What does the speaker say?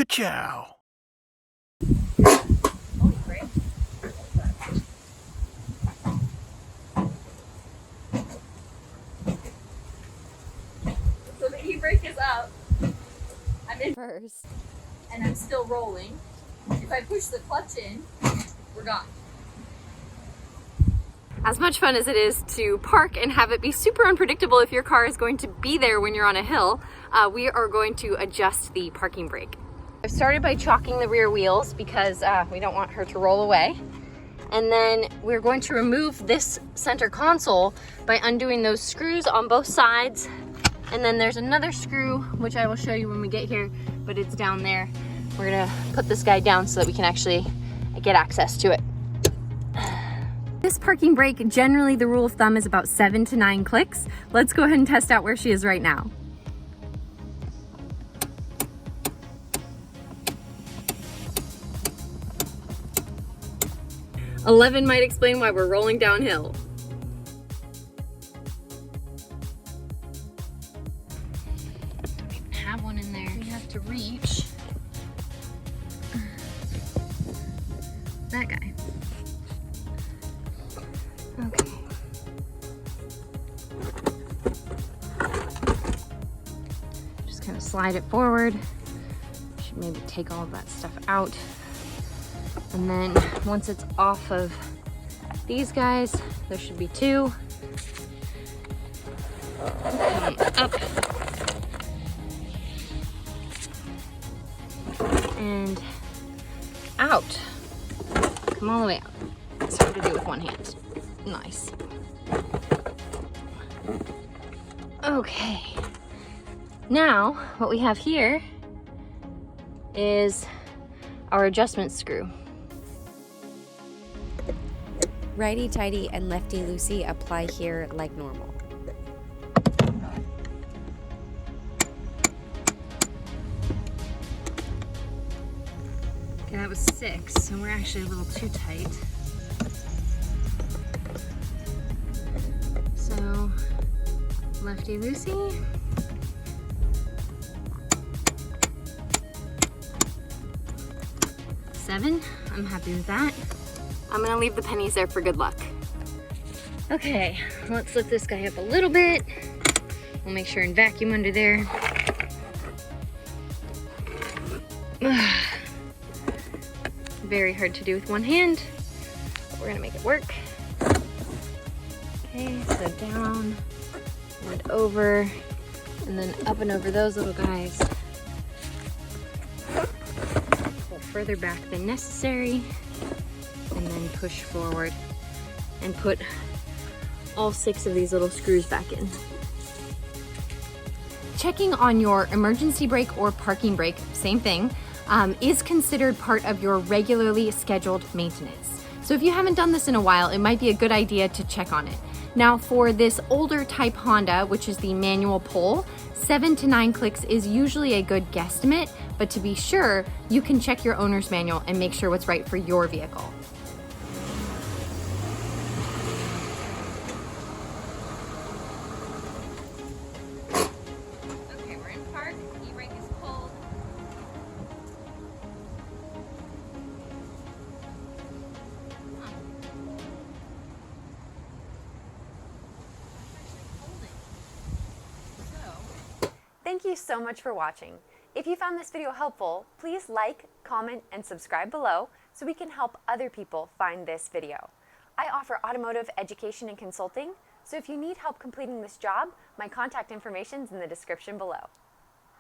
Ka-chow. So the e-brake is up. I'm in first. And I'm still rolling. If I push the clutch in, we're gone. As much fun as it is to park and have it be super unpredictable if your car is going to be there when you're on a hill, we are going to adjust the parking brake. I've started by chalking the rear wheels because we don't want her to roll away. And then we're going to remove this center console by undoing those screws on both sides. And then there's another screw, which I will show you when we get here, but it's down there. We're gonna put this guy down so that we can actually get access to it. This parking brake, generally the rule of thumb is about 7 to 9 clicks. Let's go ahead and test out where she is right now. "11" might explain why we're rolling downhill. We have one in there. We have to reach that guy. Okay. Just kind of slide it forward. Should maybe take all of that stuff out. And then once it's off of these guys, there should be 2. Come up. And out. Come all the way out. It's hard to do with one hand. Nice. Okay. Now, what we have here is our adjustment screw. Righty-tighty and lefty-loosey apply here like normal. Okay, that was 6, so we're actually a little too tight. So, lefty-loosey. Seven, I'm happy with that. I'm gonna leave the pennies there for good luck. Okay, let's lift this guy up a little bit. We'll make sure and vacuum under there. Very hard to do with one hand, but we're gonna make it work. Okay, so down and over, and then up and over those little guys. Pull further back than necessary, and then push forward and put all 6 of these little screws back in. Checking on your emergency brake or parking brake, same thing, is considered part of your regularly scheduled maintenance. So if you haven't done this in a while, it might be a good idea to check on it. Now for this older type Honda, which is the manual pull, 7 to 9 clicks is usually a good guesstimate, but to be sure, you can check your owner's manual and make sure what's right for your vehicle. Okay, we're in park, e-brake is pulled. Thank you so much for watching. If you found this video helpful, please like, comment, and subscribe below so we can help other people find this video. I offer automotive education and consulting, so if you need help completing this job, my contact information is in the description below.